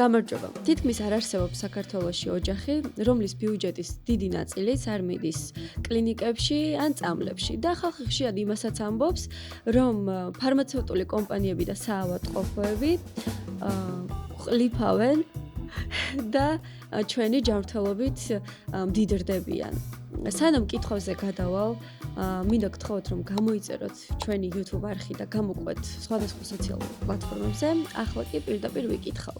გამარჯობა. თითქმის არ არსებობს საქართველოში ოჯახი, რომლის ბიუჯეტის დიდი ნაწილიც არ მიდის კლინიკებში ან წამლებში და ხალხი ხშირად იმასაც ამბობს, რომ ფარმაცევტული კომპანიები და საავადმყოფოები ყლიფავენ და ჩვენი ჯანმრთელობით მდიდრდებიან. სანამ კითხვებზე გადავალ, მინდა გთხოვოთ, რომ გამოიწეროთ ჩვენი YouTube არხი და გამოყვეთ სხვადასხვა სოციალურ პლატფორმებზე. ახლა კი პირდაპირ ვიკითხავ.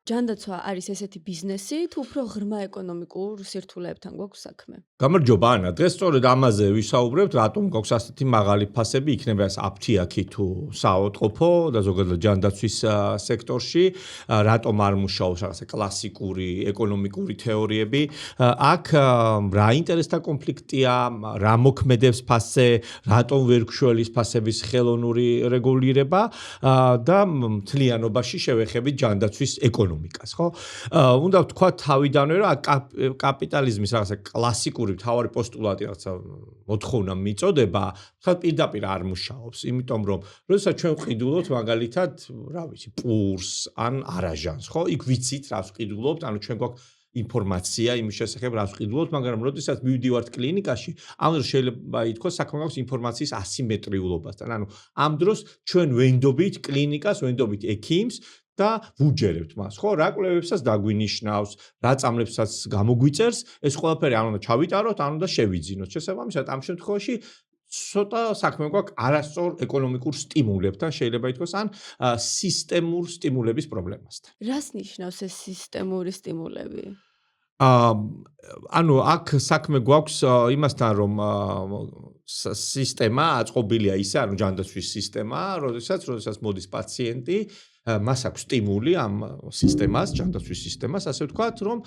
ჯანდაცვა არის ესეთი ბიზნესი, თუ უფრო ღრმა ეკონომიკურ სირთულეებთან გვაქვს საქმე? გამარჯობა ანა, დღეს სწორედ ამაზე ვისაუბრებთ, რატომ გვაქვს ასეთი მაღალი ფასები, იქნება ეს აფთიაქი თუ საავადმყოფო და ზოგადად ჯანდაცვის სექტორში, რატომ არ მუშაობს რაღაცა კლასიკური ეკონომიკური თეორიები. აქ რა ინტერესთა კონფლიქტია, რა მოქმედებს ფასზე, რატომ ვერ გშველის ფასების ხელოვნური რეგულირება და მთლიანობაში შევეხებით ჯანდაცვის ეკონომიკას, ხო? უნდა ვთქვა თავიდანვე, რომ კაპიტალიზმის რაღაცა კლასიკური მთავარი პოსტულატი რაღაცა მოთხოვნა მიწოდება, ხა პირდაპირ არ მუშაობს, იმიტომ რომ როდესაც ჩვენ ვყიდულობთ მაგალითად, რა ვიცი, პურს ან არაჟანს, ხო? იქ ვიცით რას ვყიდულობთ, ანუ ჩვენ გვაქვს ინფორმაცია იმის შესახებ, რას ვყიდულობთ, მაგრამ როდესაც მივდივართ კლინიკაში, ამ დროს შეიძლება ითქვას, საქმე გვაქვს ინფორმაციის ასიმეტრიულობასთან. ანუ ამ დროს ჩვენ ვენდობით კლინიკას, ვენდობით ექიმს და ვუჯერებთ მას, ხო? რა კვლევებსაც დაგვინიშნავს, რა წამლებსაც გამოგვიწერს, ეს ყველაფერი არ უნდა ჩავიტაროთ, არ უნდა შევიძინოთ. შესაბამისად, ამ შემთხვევაში ცოტა საქმე გვაქვს არასწორ ეკონომიკურ სტიმულებთან, შეიძლება ითქვას, ან სისტემურ სტიმულების პრობლემასთან. რას ნიშნავს ეს სისტემური სტიმულები? ანუ აქ საქმე გვაქვს იმასთან, რომ სისტემა აწყობილია ისე, ანუ ჯანდაცვის სისტემა, როდესაც მოდის პაციენტი, მას აქვს სტიმული ამ სისტემას, ჯანდაცვის სისტემას, ასე ვთქვათ, რომ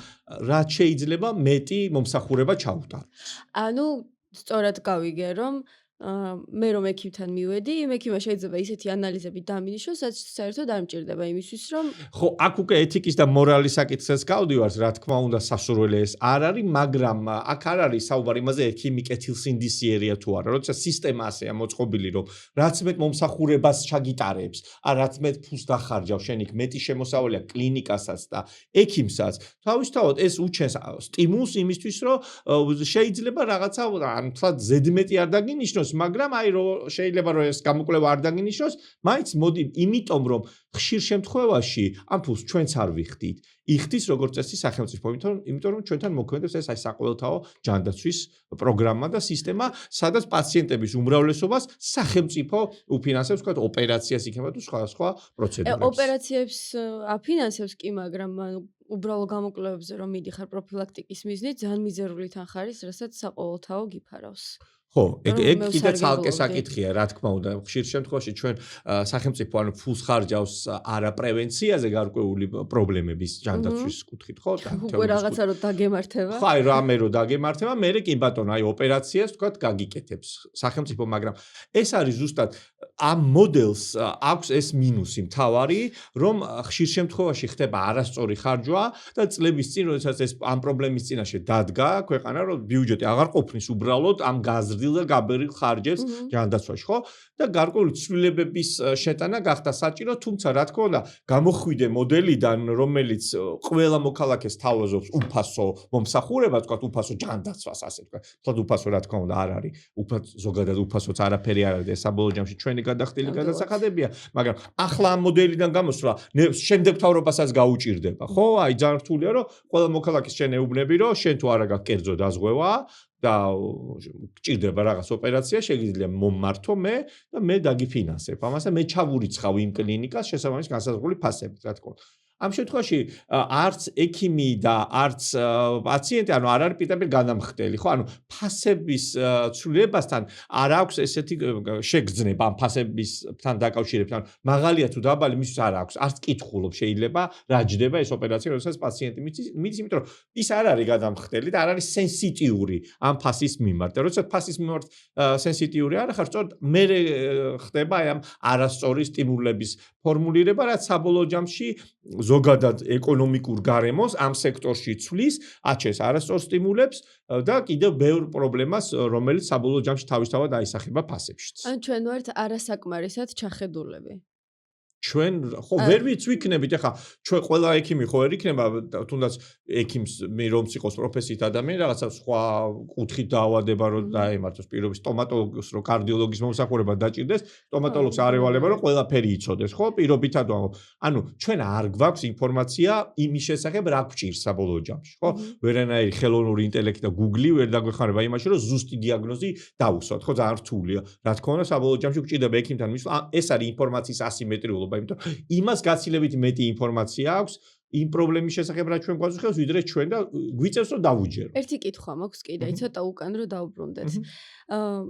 რაც შეიძლება მეტი მომსახურება ჩაუტაროს. ანუ სწორად გავიგე, რომ მე რომ ექიმთან მივედი, იმ ექიმმა შეიძლება ისეთი ანალიზები დამინიშოს, რაც საერთოდ არ მჭირდება იმისთვის, რომ ხო, აქ უკვე ეთიკის და მორალის საკითხებს გავდივართ, რა თქმა უნდა, სასურველი ეს არ არის, მაგრამ აქ არ არის საუბარი იმაზე, ექიმი კეთილსინდისიერია თუ არა, როდესაც სისტემა ასეა მოწყობილი, რომ რაც მეტ მომსახურებას ჩაგიტარებს, რაც მეტ ფულს დახარჯავს, შენ იქ მეტი შემოსავალია კლინიკასაც და ექიმსაც, თავისთავად ეს უჩენს სტიმულს იმისთვის, რომ შეიძლება რაღაცა, ან თლად ზედმეტი არ დაგინიშნოს, მაგრამ აი რომ შეიძლება რომ ეს გამოკვლევა არ დაგინიშნოს, მაინც მოდი, იმიტომ რომ ხშირ შემთხვევაში ამ ფულს ჩვენც არ ვიხდით. იხდის როგორც წესი სახელმწიფო, იმიტომ რომ ჩვენთან მოქმედებს ეს აი საყოველთაო ჯანდაცვის პროგრამა და სისტემა, სადაც პაციენტების უმრავლესობას სახელმწიფო უფინანსებს, ვთქვათ, ოპერაციას იქნება თუ სხვა პროცედურებს. ოპერაციებს აფინანსებს კი, მაგრამ უბრალო გამოკვლევებზე რომ მიდიხარ პროფილაქტიკის მიზნით, ძალიან მიზერული თანხარის, რასაც საყოველთაო გიფარავს. ხო, ეგ კიდე ცალკე საკითხია, რა თქმა უნდა, ხშირ შემთხვევაში ჩვენ სახელმწიფო ანუ ფულს ხარჯავს არა პრევენციაზე გარკვეული პრობლემების ჯანდაცვის კუთხით, ხო? უკვე რაღაცა რომ დაგემართება. ხო, აი რამე რომ დაგემართება, მერე კი ბატონო, აი ოპერაციას ვთქვათ, გაგიკეთებს სახელმწიფო, მაგრამ ეს არის ზუსტად ამ მოდელს აქვს ეს მინუსი მთავარი, რომ ხშირ შემთხვევაში ხდება არასწორი ხარჯვა და წლების წინ, როდესაც ეს ამ პრობლემის წინაშე დადგა ქვეყანა, რომ ბიუჯეტი აღარ ყოფნის უბრალოდ ამ გაზრდილ და გაბერილ ხარჯებს ჯანდაცვაში, ხო? და გარკვეული ცვლილებების შეტანა გახდა საჭირო, თუმცა რა თქმა უნდა, გამოხვიდე მოდელიდან, რომელიც ყველა მოქალაქეს თავაზობს უფასო მომსახურებას, ვთქვათ, უფასო ჯანდაცვას, ასე ვთქვათ. თქო, უფასო რა თქმა უნდა არ არის, ზოგადად უფასოც არაფერი არ არის, საბოლოო ჯამში ჩვენი გადახდილი გადასახადებია, მაგრამ ახლა ამ მოდელიდან გამოსვლა შემდეგ მთავრობასაც გაუჭირდება, ხო? აი ძალიან რთულია, რომ ყველა მოქალაქეს შენ ეუბნები, რომ შენ თუ არა გაქვს კერძო დაზღვევა და გჭირდება რაღაც ოპერაცია, შეგიძლია მომმართო მე და მე დაგიფინანსებ. ამასა მე ჩავურიცხავ იმ კლინიკას შესაბამის განსაზღვრული ფასებით, რა თქმა უნდა. ამ შემთხვევაში არც ექიმი და არც პაციენტი ანუ არ არის პირდაპირ განამხდელი, ხო? ანუ ფასების ცვლილებასთან არ აქვს ესეთი შეგრძნება ამ ფასებისთან დაკავშირებით. ანუ მაღალია თუ დაბალი მისთვის არ აქვს. არც კითხულობ შეიძლება რა ჯდება ეს ოპერაცია, როდესაც პაციენტი მიცის, იმიტომ რომ ის არ არის განამხდელი და არ არის სენსიტიური ამ ფასის მიმართ. და როდესაც ფასის მიმართ სენსიტიური არ ხარ, სწორედ მე ხდება აი ამ არასწორი სტიმულების ფორმულირება, რაც საბოლოო ჯამში ზოგადად ეკონომიკურ გარემოს ამ სექტორში ცვლის, აჩენს არასწორ სტიმულებს და კიდევ ბევრ პრობლემას, რომელიც საბოლოო ჯამში თავისთავად აისახება ფასებშიც. ან ჩვენ ვართ არასაკმარისად ჩახედულები. ჩვენ ხო ვერ ვიქნებით, ეხლა ჩვენ ყველა ექიმი ხო ვერ იქნება, თუნდაც ექიმს რომც იყოს პროფესიით ადამიანი, რაღაცა სხვა კუთხით დაავადება რომ დაემართოს, პირობის სტომატოლოგს რო კარდიოლოგის მომსახურება დაჭირდეს, სტომატოლოგს არ ევალება რომ ყველაფერი იცოდეს, ხო? პირობითად ანუ ჩვენ არ გვაქვს ინფორმაცია იმის შესახებ, რა გვჭირს საბოლოო ჯამში, ხო? ვერანაირი ხელოვნური ინტელექტი და Google ვერ დაგვეხმარება იმაში, რომ ზუსტი დიაგნოზი დავუსვათ, ხო? ძალიან რთულია. რა თქმა უნდა, საბოლოო ჯამში გვჭირდება ექიმთან მისვლა, ეს არის ინფორმაციის ასიმეტრიულობა. იმიტომ იმას გაცილებით მეტი ინფორმაცია აქვს იმ პრობლემის შესახებ რაც ჩვენ გვაძლევს ვიდრე ჩვენ და გვიწევს რომ დავუჯერო. ერთი კითხვა მაქვს კიდე, ცოტა უკან რომ დავუბრუნდეთ.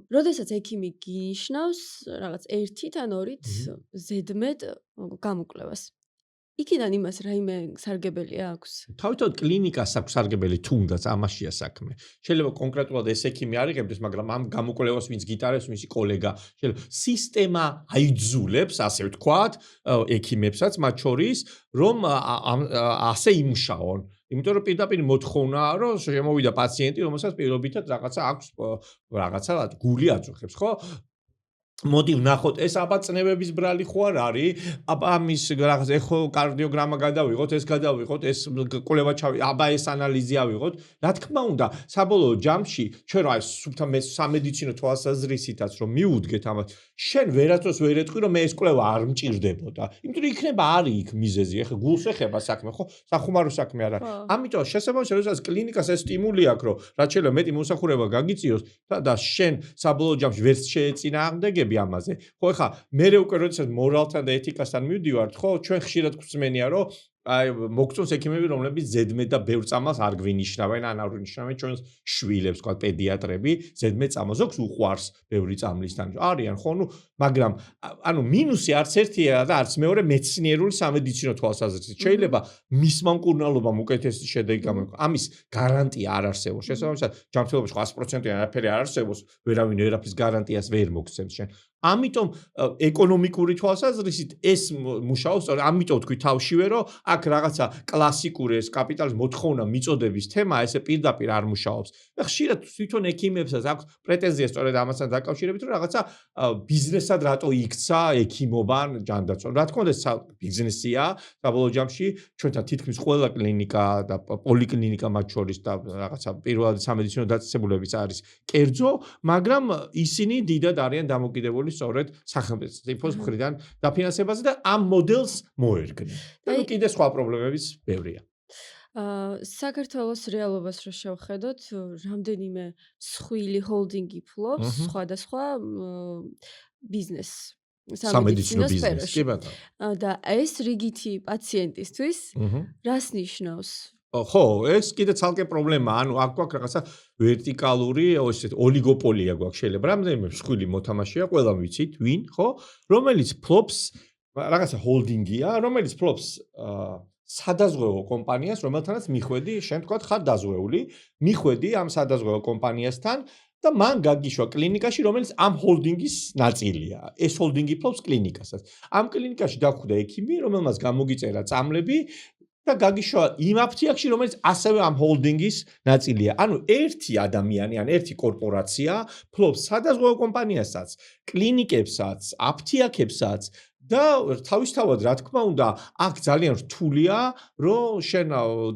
როდესაც ექიმი გინიშნავს რაღაც ერთით ან ორით ზედმეტ გამოკვლევას. იქიდან იმას რაიმე სარგებელი აქვს? თავისთავად კლინიკას აქვს სარგებელი თუნდაც ამაშია საქმე. შეიძლება კონკრეტულად ეს ექიმი არ იღებდეს, მაგრამ ამ გამოკვლევას ვინც გიტარებს, მისი კოლეგა, შეიძლება სისტემა აიძულებს, ასე ვთქვათ, ექიმებსაც მათ შორის, რომ ასე იმუშაონ. იმიტომ რომ პირდაპირ მოთხოვნაა, რომ შემოვიდა პაციენტი, რომელსაც პირობითად რაღაცა აქვს, რაღაცა გული აწუხებს, ხო? მოდი ვნახოთ ეს აბა წნევების ბრალი ხო არ არის? აბა ამის რაღაც ეხოკარდიოგრამა გადავიღოთ, ეს გადავიღოთ, ეს კვლევა აბა ეს ანალიზი ავიღოთ. რა თქმა უნდა, საბოლოო ჯამში ჩვენ რა სულთან მე სამედიცინო თვალსაზრისითაც რომ მიუდგეთ ამას, შენ ვერასდროს ვერ ეტყვი რომ მე ეს კვლევა არ მჭირდებოდა. იმიტომ რომ იქნება არის იქ მიზეზი. ეხლა გულს ეხება საქმე, ხო? სახუმარო საქმე არა. ამიტომ შესაბამისად, როდესაც კლინიკას ეს სტიმული აქვს, რომ რაც შეიძლება მეტი მოსახურება გაგიწიოს და შენ საბოლოო ჯამში ვერც შეეწინააღმდეგე ამაზე. ხო, ეხლა მე უკვე როდესაც მორალთან და ეთიკასთან მივდივართ, ხო, ჩვენ ხშირად გვწმენია, რომ აი მოგწონს ექიმები, რომლებიც ზედმეტ და ბევრ წამალს არ გვინიშნავენ, ან არ ვინიშნავენ ჩვენს შვილებს, თქვა პედიატრები, ზედმეტ წამალს ზოგს უყვარს ბევრი წამლისთან. არიან ხო, მაგრამ ანუ მინუსი არც ერთია და არც მეორე მეცნიერული სამედიცინო თვალსაზრისით. შეიძლება მისმა მკურნალობამ უკეთესი შედეგი გამოიყვანოს. ამის გარანტია არ არსებობს. შესაბამისად, ჯანმრთელობაში 100%-იანი არაფერი არ არსებობს, ვერავინ ვერაფრის გარანტიას ვერ მოგცემს შენ. ამიტომ ეკონომიკური თვალსაზრისით ეს მუშაობს, ამიტომ თქვი თავშივე, რომ აქ რაღაცა კლასიკური ეს კაპიტალის მოთხოვნა მიწოდების თემა ესე პირდაპირ არ მუშაობს. ხშირად თვითონ ექიმებსაც აქვს პრეტენზია სწორედ ამასთან დაკავშირებით, რომ რაღაცა ბიზნესად რატო იქცა ექიმობა ჯანდაცვა. რა თქმა უნდა, ეს ბიზნესია, საბოლოო ჯამში ჩვენთან თითქმის ყველა კლინიკა და პოლიკლინიკა მათ შორის და რაღაცა პირველადი სამედიცინო დაწესებულებიც არის კერძო, მაგრამ ისინი დიდად არიან დამოკიდებული სწორედ სახელმწიფოს მხრიდან დაფინანსებაზე და ამ მოდელს მოერგნენ. და კიდე სხვა პრობლემებიც ბევრია. საქართველოს რეალობას რო შევხედოთ, რამდენიმე მსხვილი ჰოლდინგი ფლობს სხვადასხვა ბიზნეს სამედიცინო სფეროში. კი ბატონო. და ეს რიგითი პაციენტისთვის რას ნიშნავს? ხო, ეს კიდე ცალკე პრობლემაა. ანუ აქ გვაქვს რაღაცა ვერტიკალური, ესეთ ოლიგოპოლია გვაქვს შეიძლება. რამდენიმე მსხვილი მოთამაშეა, ყველამ ვიცით, ვინ, ხო? რომელიც ფლობს რაღაცა ჰოლდინგია, რომელიც ფლობს სადაზღვევო კომპანიას, რომელთანაც მიხვედი, შენ თქვა ხარ დაზღვეული, მიხვედი ამ სადაზღვევო კომპანიასთან და მან გაგიშვა კლინიკაში, რომელიც ამ ჰოლდინგის ნაწილია. ეს ჰოლდინგი ფლობს კლინიკასაც. ამ კლინიკაში დახვდა ექიმი, რომელმაც გამოგიწერა წამლები და გაგიშვა იმ აფთიაქში, რომელიც ასევე ამ ჰოლდინგის ნაწილია. ანუ ერთი ადამიანი, ან ერთი კორპორაცია ფლობს სადაზღვევო კომპანიასაც, კლინიკებსაც, აფთიაქებსაც და თავისთავად რა თქმა უნდა, აქ ძალიან რთულია, რომ შენ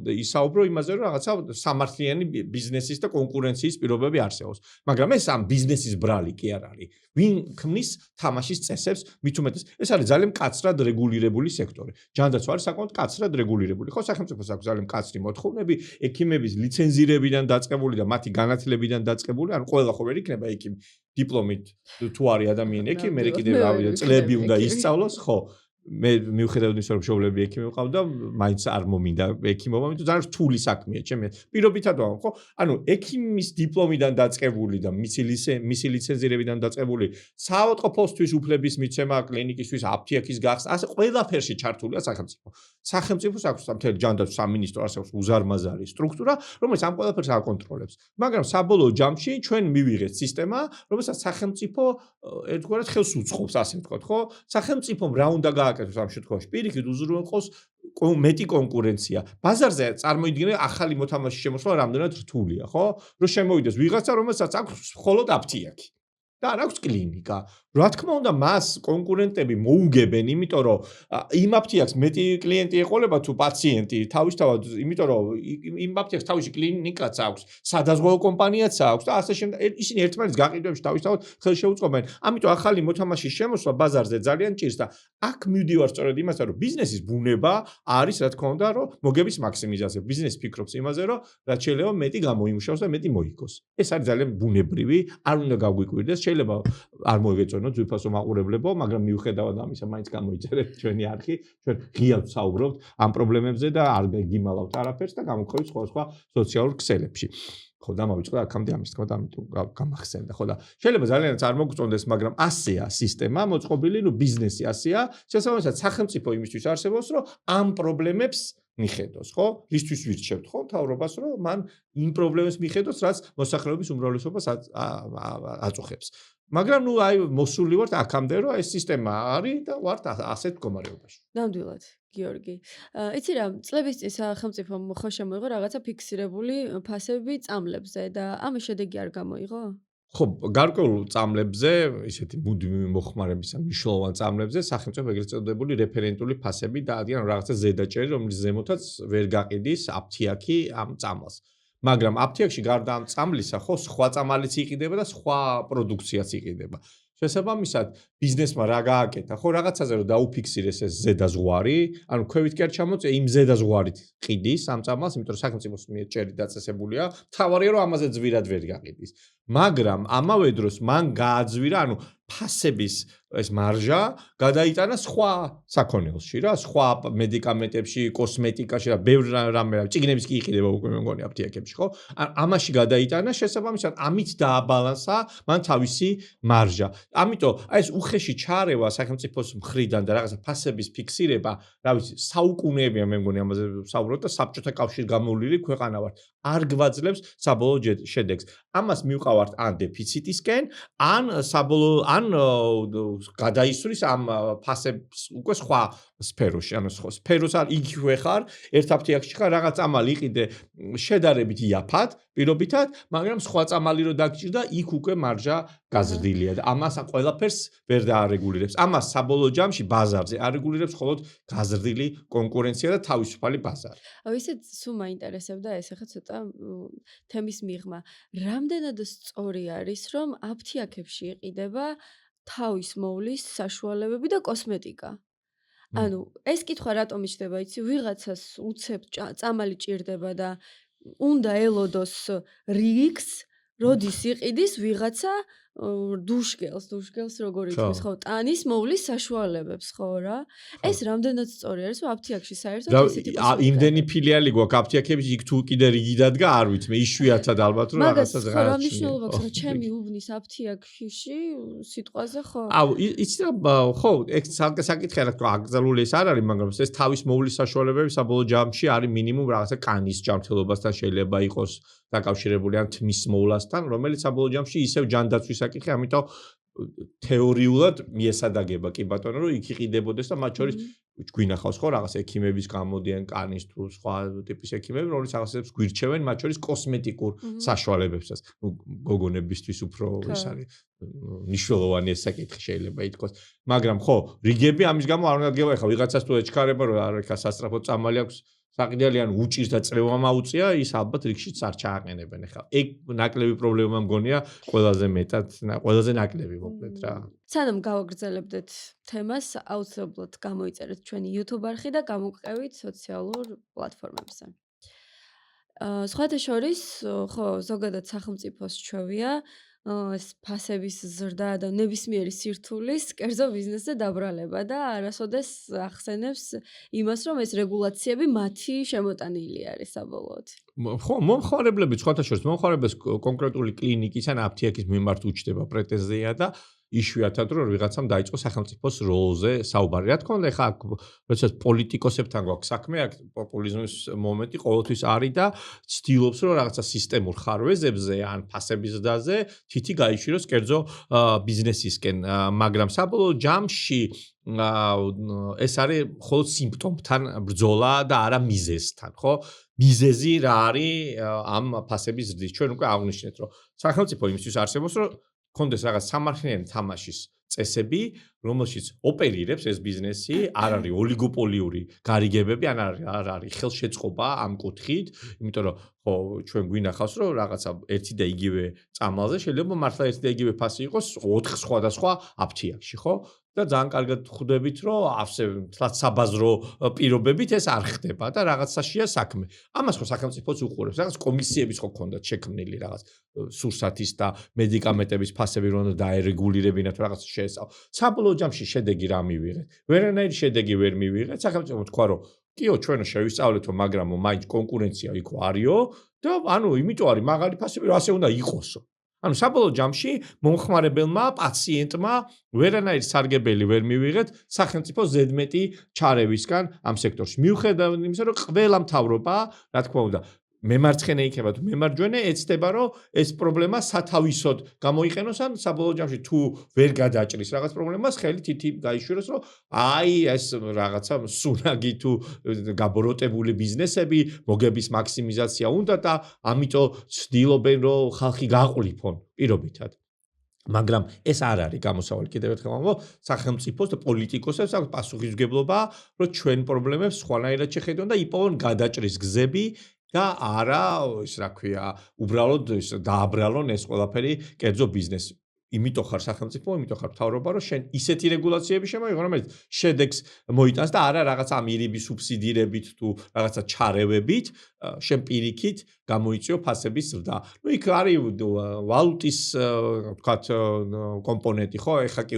ისაუბრო იმაზე, რომ რაღაცა სამართლიანი ბიზნესის და კონკურენციის პირობები არსებობს. მაგრამ ეს ამ ბიზნესის ბრალი კი არ არის. ვინ ქმნის თამაშის წესებს, მით უმეტეს, ეს არის ძალიან მკაცრად რეგულირებული სექტორი. ჯანდაცვა არის საკმაოდ მკაცრად რეგულირებული. ხო, სახელმწიფოს აქვს ძალიან მკაცრი მოთხოვნები, ექიმების ლიცენზირებიდან დაწყებული და მათი განათლებიდან დაწყებული, ანუ ყველა ხო ვერ იქნება ექიმი დიპლომით თუ არის ადამიანი ექიმი, მე კიდევ წლები უნდა ისწავლოს, ხო. მე მივხედავთ ის რომ მშობლები ექიმი ვყავდა, მაინც არ მომინდა ექიმობა, იმიტომ ძალიან რთული საქმეა ჩემი. პირობითად ვარ, ხო? ანუ ექიმის დიპლომიდან დაწყებული და მისი ლიცენზირებიდან დაწყებული საავადმყოფოსთვის უფლების მიცემა, კლინიკისთვის, აფთიაქის გახსნა, ასე ყველაფერში ჩართულია სახელმწიფო. სახელმწიფოს აქვს მთელი ჯანდაცვის სამინისტრო, არსებობს უზარმაზარი სტრუქტურა, რომელიც ამ ყველაფერს აკონტროლებს. მაგრამ საბოლოო ჯამში ჩვენ მივიღეთ სისტემა, რომელსაც სახელმწიფო ერთგვარად ხელს უწყობს, ასე ვთქვათ, ხო? სახელმწიფომ რა უნდა გააკეთოს? გააკეთოს ამ შემთხვევაში. პირიქით უზრუნველყოს მეტი კონკურენცია. ბაზარზე წარმოიდგინე ახალი მოთამაშის შემოსვლა რამდენად რთულია, ხო? რომ შემოვიდეს ვიღაცა, რომელსაც აქვს მხოლოდ აფთიაქი. და არ აქვს კლინიკა. რა თქმა უნდა, მას კონკურენტები მოუგებენ, იმიტომ რომ იმ აფთიაქს მეტი კლიენტი ეყოლება თუ პაციენტი, თავისთავად, იმიტომ რომ იმ აფთიაქს თავისი კლინიკაც აქვს, სადაზღვევო კომპანიაც აქვს და ასე შემდეგ. ისინი ერთმანეთს გაყიდვებში თავისთავად ხელშეუწყობენ. ამიტომ ახალი მოთამაშის შემოსვლა ბაზარზე ძალიან ჭირს და აქ მივდივარ სწორედ იმასთან, რომ ბიზნესის ბუნება არის, რა თქმა უნდა, რომ მოგების მაქსიმიზაცია. ბიზნესი ფიქრობს იმაზე, რომ რაც შეიძლება მეტი გამოიმუშაოს და მეტი მოიგოს. ეს არის ძალიან ბუნებრივი, არ უნდა გაგვიკვირდეს, შეიძლება არ მოიგეწონოთ ძვირფასო მაყურებლებო, მაგრამ მიუხედავად ამისა, მაინც გამოიწერეთ ჩვენი არხი, ჩვენ ღიად ვსაუბრობთ ამ პრობლემებზე და არ გიმალავთ არაფერს და გამოგვხდით სხვა სოციალურ ქსელებში. ხო და მოვიწყდა აქამდე ამის თქმა და ამიტომ გამახსენდა. ხო და შეიძლება ძალიანაც არ მოგწონდეს, მაგრამ ასეა სისტემა მოწყობილი, ბიზნესი ასეა, შესაბამისად სახელმწიფო იმისთვის არსებობს, რომ ამ პრობლემებს მიხედოს, ხო? ისთვის ვირჩევთ, ხო, მთავრობას, რომ მან იმ პრობლემებს მიხედოს, რაც მოსახლეობის უმრავლესობას აწუხებს. მაგრამ აი მოსული ვართ აქამდე, რომ ეს სისტემა არის და ვართ ასეთ მდგომარეობაში. ნამდვილად, გიორგი. იცი რა, წლების წინ სახელმწიფომ ხო შემოიღო რაღაცა ფიქსირებული ფასები წამლებზე და ამის შედეგი არ გამოიღო? ხო, გარკვეულ წამლებზე, ისეთი მუდმივი მოხმარების მნიშვნელოვან წამლებზე სახელმწიფო ეგრეთ წოდებული რეფერენტული ფასები დაადიან რაღაცა ზედაჭერი, რომლის ზემოთაც ვერ გაყიდის აფთიაქი ამ წამლს. მაგრამ აფთიაქში გარდა ამ წამლისა, ხო, სხვა წამალიც იყიდება და სხვა პროდუქციაც იყიდება. შესაბამისად, ბიზნესმა რა გააკეთა, ხო, რაღაცაზე რომ დაუფიქსირეს ეს ზედაზღვარი, ანუ ქვევით კი არ ჩამოწია, იმ ზედაზღვარით ყიდის ამ წამალს, იმიტომ რომ სახელმწიფოს მიერ ჭერი დაწესებულია, თავარია რომ ამაზე ძვირად ვერ გაყიდის. მაგრამ ამავე დროს მან გააძვირა, ანუ ფასების ეს მარჟა გადაიტანა სხვა საქონელში რა, სხვა მედიკამენტებში, კოსმეტიკაში რა, ბევრ რამე რა, წიგნების კი იყიდება უკვე მე მგონი აფთიაქებში, ხო? ამაში გადაიტანა, შესაბამისად, ამით დააბალანსა მან თავისი მარჟა. ამიტომ აი ეს უხეში ჩარევა სახელმწიფოს მხრიდან და რაღაცა ფასების ფიქსირება, რა ვიცი, საუკუნეებია მე მგონი ამაზე ვსაუბრობ და საბჭოთა კავშირის გამოვლილი ქვეყანა ვართ. არ გვაძლევს საბოლოო შედეგს. ამას მივყავართ ან დეფიციტისკენ, ან საბოლოო ან გადაისვრის ამ ფასებს უკვე სხვა სფეროში, ანუ სხვა სფეროს არ იგივე ხარ, ერთ აფთიაქში ხარ, რაღაც წამალი იყიდე შედარებით იაფად, პირობითად, მაგრამ სხვა წამალი რო დაგჭირდა, იქ უკვე მარჟა გაზრდილია და ამას ყველაფერს ვერ დაარეგულირებს. ამას საბოლოო ჯამში ბაზარზე არეგულირებს მხოლოდ გაზრდილი კონკურენცია და თავისუფალი ბაზარი. ისეთ სულ მაინტერესებდა ეს ახლა ცოტა თემის მიღმა. რამდენად სწორი არის, რომ აფთიაქებში იყიდება თავის მოვლის საშუალებები და კოსმეტიკა? ანუ ეს კითხვა რატომ იჭდება, იცი, ვიღაცას უცებ წამალი ჭირდება და უნდა ელოდოს რიგს, როდის იყიდის ვიღაცა დუშგელს როგორ ითქმის, ხო, ტანის მოვლის საშუალებებს, ხო რა? ეს რამდენად სწორი არის, რომ აფთიაქში საერთოდ ისეთი იმდენი ფილიალი გვაქვს აფთიაქებში, იქ თუ კიდე რიგი დადგა, არ ვიცი, მე იშვიათად ალბათ რომ რაღაცას რა მნიშვნელობა აქვს, რომ ჩემი უბნის აფთიაქში სიტყვაზე, ხო? იცი რა, ხო, ეს საკითხია რა თქმა, აკრძალული ეს არ არის, მაგრამ ეს თავის მოვლის საშუალებები საბოლოო ჯამში არის მინიმუმ რაღაცა კანის ჯანმრთელობასთან შეიძლება იყოს დაკავშირებული ან თმის მოვლასთან, რომელიც საბოლოო ჯამში ისევ ჯანდაცვის საკითხი, ამიტომ თეორიულად მიესადაგება კი ბატონო, რომ იქ იყიდებოდეს და მათ შორის გვინახავს ხო რაღაც ექიმების გამოდიან კანის თუ სხვა ტიპის ექიმები, რომლებიც რაღაცებს გვირჩევენ, მათ შორის კოსმეტიკურ საშუალებებსაც. გოგონებისთვის უფრო ეს არის მნიშვნელოვანი ეს საკითხი შეიძლება ითქვას. მაგრამ ხო, რიგები ამის გამო არ უნდა გევა, ხა ვიღაცას თუ ეჩქარება, რომ არ ხა სასწრაფო წამალი აქვს საყიდელი ან უჭირს და წრევა მაუწია, ის ალბათ რიგშიც არ ჩააყენებენ. ხა ეგ ნაკლები პრობლემა მგონია ყველაზე მეტად, ყველაზე ნაკლები მოკლედ რა. სანამ გავაგრძელებდეთ თემას, აუცილებლად გამოიწერეთ ჩვენი YouTube არხი და გამოგყევით სოციალურ პლატფორმებზე. სხვათა შორის, ხო, ზოგადად სახელმწიფოს ჩვევია ეს ფასების ზრდა და ნებისმიერი სირთულის კერძო ბიზნესზე დაბრალება და არასოდეს ახსენებს იმას, რომ ეს რეგულაციები მათი შემოტანილი არის საბოლოოდ. ხო, მომხმარებლები სხვათა შორის მომხმარებელს კონკრეტული კლინიკის ან აფთიაქის მიმართ უჩნდება პრეტენზია და იშვიათად რომ ვიღაცამ დაიწყო სახელმწიფოს როლზე საუბარი. რა თქმა უნდა, ეხლა როდესაც პოლიტიკოსებთან გვაქვს საქმე, აქ პოპულიზმის მომენტი ყოველთვის არის და ცდილობს რომ რაღაცა სისტემურ ხარვეზებზე ან ფასების ზრდაზე თითი გაიშვიროს კერძო ბიზნესისკენ, მაგრამ საბოლოო ჯამში ეს არის მხოლოდ სიმპტომთან ბრძოლა და არა მიზეზთან, ხო? მიზეზი რა არის ამ ფასების ზრდის? ჩვენ უკვე აღვნიშნეთ, რომ სახელმწიფო იმისთვის არსებობს, რომ კონდეს რაღაც სამართლიანი თამაშის წესები, რომელშიც ოპერირებს ეს ბიზნესი, არ არის ოლიგოპოლიური გარიგებები, არ არის ხელშეწყობა ამ კუთხით, იმიტომ რომ ხო ჩვენ გვინახავს, რომ რაღაცა ერთი და იგივე წამალზე შეიძლება მართლა ერთი და იგივე ფასი იყოს 4 სხვადასხვა აფთიაქში, ხო? და ძალიან კარგად ხვდებით, რომ ასე თლაც საბაზრო პირობებით ეს არ ხდება და რაღაცაშია საქმე. ამას ხო სახელმწიფოც უყურებს, რაღაც კომისიების ხო ქონდათ შექმნილი რაღაც სურსათის და მედიკამენტების ფასები რომ დაერეგულირებინათ რაღაც შეესწავლ. საბოლოო ჯამში შედეგი რა მივიღეთ? ვერანაირი შედეგი ვერ მივიღეთ. სახელმწიფო თქვა, რომ კიო ჩვენო შევისწავლეთო, მაგრამ მაინც კონკურენცია იქ არისო და ანუ იმიტომ არის მაღალი ფასები, რომ ასე უნდა იყოსო. ანუ საბოლოო ჯამში მომხმარებელმა, პაციენტმა ვერანაირი სარგებელი ვერ მივიღეთ სახელმწიფო ზედმეტი ჩარევისგან ამ სექტორში. მიუხედავად იმისა, რომ ყველა მთავრობა, რა თქმა უნდა, მემარცხენე იქნება თუ მემარჯვენე, ეცდება, რომ ეს პრობლემა სათავისოდ გამოიყენოს ან საბოლოო ჯამში თუ ვერ გადაჭრის რაღაც პრობლემას, ხელი თითი გაიშვიროს, რომ აი ეს რაღაცა სუნაგი თუ გაბოროტებული ბიზნესები, მოგების მაქსიმიზაცია უნდა და ამიტომ ცდილობენ, რომ ხალხი გაყლიფონ პირობითად. მაგრამ ეს არ არის გამოსავალი კიდევ ერთხელ ვამბობ, სახელმწიფოს და პოლიტიკოსებს აქვს პასუხისმგებლობა, რომ ჩვენ პრობლემებს სხვანაირად შეხედონ და იპოვონ გადაჭრის გზები და არა ის რა ქვია, უბრალოდ ის დააბრალონ ეს ყველაფერი კერძო ბიზნესი. იმიტომ ხარ სახელმწიფო, იმიტომ ხარ მთავრობა, რომ შენ ისეთი რეგულაციები შემოიღო, რომელიც შედეგს მოიტანს და არა რაღაცა ამირების სუბსიდირებით თუ რაღაცა ჩარევებით, შენ პირიქით გამოიწვიო ფასების ზრდა. ნუ იქ არის ვალუტის ვთქვათ კომპონენტი, ხო? ეხლა კი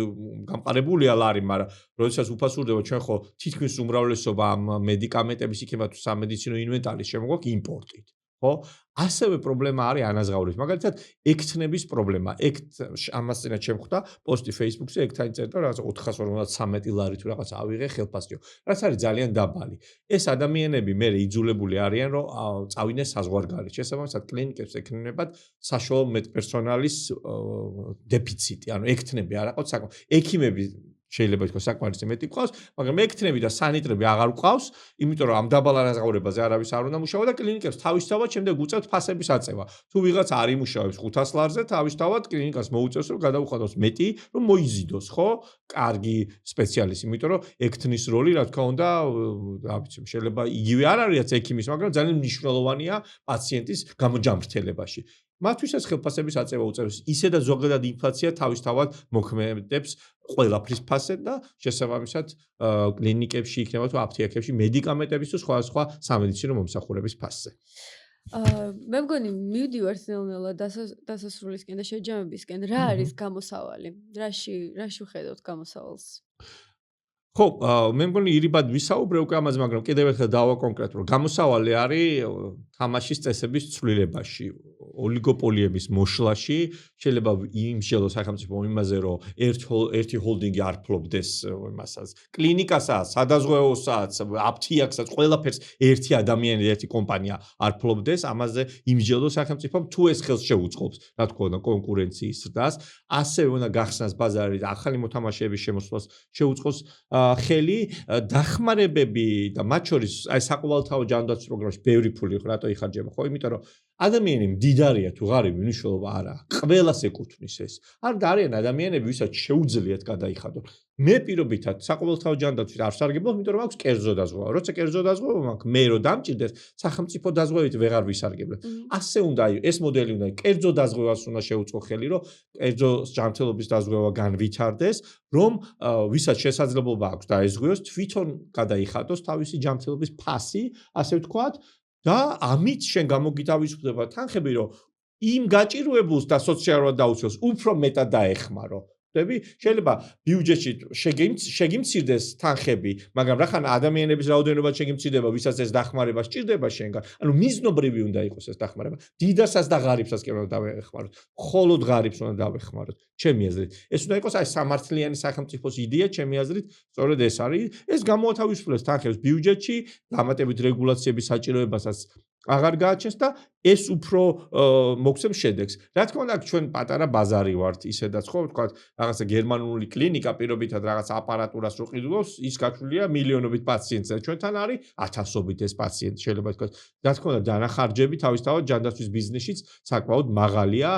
გამყარებულია ლარი, მაგრამ როდესაც უფასურდება ჩვენ ხო თითქმის უმრავლესობა ამ მედიკამენტების იქნება თუ სამედიცინო ინვენტარის შემოგვაქვს იმპორტით. ხო? ასევე პრობლემა არის ანაზღაურების. მაგალითად, ექთნების პრობლემა. ამას წინათ შემხვდა პოსტი Facebook-ზე, ექთანი წერდა რაღაც 453 ლარი თუ რაღაც ავიღე ხელფასიო. რაც არის ძალიან დაბალი. ეს ადამიანები მე იძულებული არიან, რომ წავიდნენ საზღვარგარეთ. შესაბამისად, კლინიკებს ექნებათ საშუალო მედპერსონალის დეფიციტი. ანუ ექთნები არ აყავთ საკმაოდ. ექიმები შეიძლება ითქვას საკმარისი მეტი ყავს, მაგრამ ექთნები და სანიტრები აღარ ყავს, იმიტომ რომ ამ დაბალ ანაზღაურებაზე არავის არ უნდა მუშაობა და კლინიკებს თავისთავად შემდეგ უწევთ ფასების აწევა. თუ ვიღაც არ იმუშავებს 500 ლარზე, თავისთავად კლინიკას მოუწევს რომ გადაუხადოს მეტი, რომ მოიზიდოს, ხო? კარგი სპეციალისტი, იმიტომ რომ ექთნის როლი, რა თქმა უნდა, რა ვიცი, შეიძლება იგივე არ არის რაც ექიმის, მაგრამ ძალიან მნიშვნელოვანია პაციენტის გამოჯამრთელებაში. მათთვისაც ხელფასების აწევა უწევს ისე და ზოგადად ინფლაცია თავისთავად მოქმედებს ყველაფრის ფასად და შესაბამისად კლინიკებში იქნება თუ აფთიაქებში მედიკამენტების თუ სხვადასხვა სამედიცინო მომსახურების ფასზე. მე მგონი მივდივართ ნელ-ნელა დასასრულისკენ და შეჯამებისკენ. რა არის გამოსავალი? რაში ვხედავთ გამოსავალს? ხო, მე მგონი ირიბად ვისაუბრე უკვე ამაზე, მაგრამ კიდევ ერთხელ დავაკონკრეტო, რომ გამოსავალი არის თამაშის წესების ცვლილებაში, ოლიგოპოლიების მოშლაში, შეიძლება იმსჯელოს სახელმწიფო იმაზე, რომ ერთი ჰოლდინგი არ ფლობდეს იმასაც, კლინიკასაც, სადაზღვევოსაც, აფთიაქსაც, ყველაფერს ერთი ადამიანი, ერთი კომპანია არ ფლობდეს, ამაზე იმსჯელოს სახელმწიფო, თუ ეს ხელს შეუწყობს, რა თქმა უნდა, კონკურენციის ზრდას, ასევე უნდა გახსნას ბაზარი და ახალი მოთამაშეების შემოსვლას შეუწყოს ხელი, დახმარებები და მათ შორის აი საყოველთაო ჯანდაცვის პროგრამაში ბევრი ფული რატო იხარჯება, ხო? იმიტომ რომ ადამიანი მდიდარია თუ ღარიბი, მნიშვნელობა არ აქვს. ყველას ეკუთვნის ეს. არ და არიან ადამიანები, ვისაც შეუძლიათ გადაიხადონ. მე პირობითად საყოველთაო ჯანდაცვით არ ვსარგებლობ, იმიტომ რომ აქვს კერძო დაზღვევა. როცა კერძო დაზღვევა მაქვს, მე რო დამჭირდეს, სახელმწიფო დაზღვევით ვეღარ ვისარგებლებ. ასე უნდა იყოს, ეს მოდელი უნდა იყოს. კერძო დაზღვევას უნდა შეუწყო ხელი, რომ კერძო ჯანმრთელობის დაზღვევა განვითარდეს, რომ ვისაც შესაძლებლობა აქვს დაეზღვიოს, თვითონ გადაიხადოს თავისი ჯანმრთელობის ფასი, ასე ვთქვათ, და ამით შენ გამოგითავისუფლდება თანხები, რომ იმ გაჭირვებულს და სოციალურად დაუცველს უფრო მეტად დაეხმარო. შეიძლება ბიუჯეტში შეგიმცირდეს თანხები, მაგრამ რახან ადამიანების რაოდენობა შეგიმცირდება, ვისაც ეს დახმარება სჭირდება შენგან. ანუ მიზნობრივი უნდა იყოს ეს დახმარება. დიდასაც და ღარიბსაც კი უნდა დავეხმაროთ. მხოლოდ ღარიბს უნდა დავეხმაროთ. ჩემი აზრით. ეს უნდა იყოს აი სამართლიანი სახელმწიფოს იდეა, ჩემი აზრით, სწორედ ეს არის. ეს გამოათავისუფლებს თანხებს ბიუჯეტში, დამატებით რეგულაციების საჭიროებასაც აღარ გააჩენს და ეს უფრო მოგცემს შედეგს. რა თქმა უნდა, ჩვენ პატარა ბაზარი ვართ, ისედაც ხო, თქვა, რაღაცა გერმანული კლინიკა პირობითად რაღაც აპარატურას რო ყიდულობს, ის გაჩვენილია მილიონობით პაციენტზე. ჩვენთან არის ათასობით ეს პაციენტი, შეიძლება თქვა. რა თქმა უნდა, დანახარჯები თავისთავად ჯანდაცვის ბიზნესშიც საკმაოდ მაღალია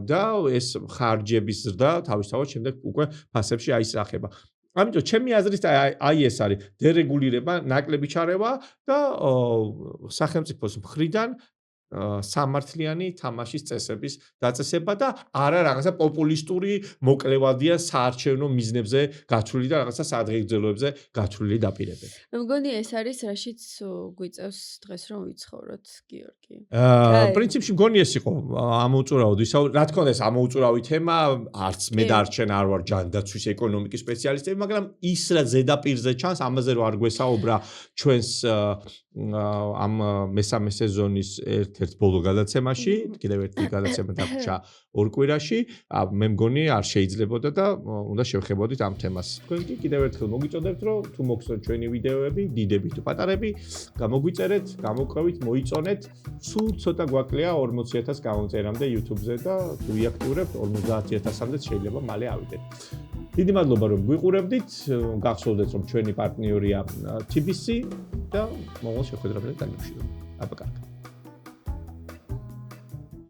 და ეს ხარჯების ზრდა თავისთავად შემდეგ უკვე ფასებში აისახება. ამიტომ ჩემი აზრით აი ეს არის დერეგულირება, ნაკლები ჩარევა და სახელმწიფოს მხრიდან სამართლიანი თამაშის წესების დაწესება და არა რაღაცა პოპულისტური მოკლევადია საარჩევნო მიზნებზე გათვლილი და რაღაცა სადღეგრძელოებზე გათვლილი დაპირებები. მე მგონი ეს არის რაშიც გვიწევს დღეს რომ ვიცხოვროთ, გიორგი. პრინციპში მგონი ეს იყო ამოუწურავად ვისაუბრეთ. რა თქმა უნდა ეს ამოუწურავი თემა, არც მე დარჩენ არ ვარ ჯანდაცვის ეკონომიკის სპეციალისტები, მაგრამ ის რა ზედაპირზე ჩანს, ამაზე რო არ გვესაუბრა ჩვენს ამ მესამე სეზონის ერთ ბოლო გადაცემაში, კიდევ ერთი გადაცემა დაგვრჩა ორ კვირაში, მე მგონი არ შეიძლებოდა და უნდა შევხებოდით ამ თემას. თქვენ კი კიდევ ერთხელ მოგვიწოდებთ, რომ თუ მოგხსნათ ჩვენი ვიდეოები, დიდები თუ პატარები, გამოგვიწერეთ, გამოყვებით, მოიწონეთ. სულ ცოტა გვაკლია 40,000 გამომწერამდე YouTube-ზე და თუ ვიაქტიურებთ 50,000-მდე შეიძლება მალე ავიდეთ. დიდი მადლობა რომ გვიყურებდით, გახსოვდეთ რომ ჩვენი პარტნიორია TBC და მომავალ შეხვედრამდე დაგემშვიდობთ. აბა კარგად.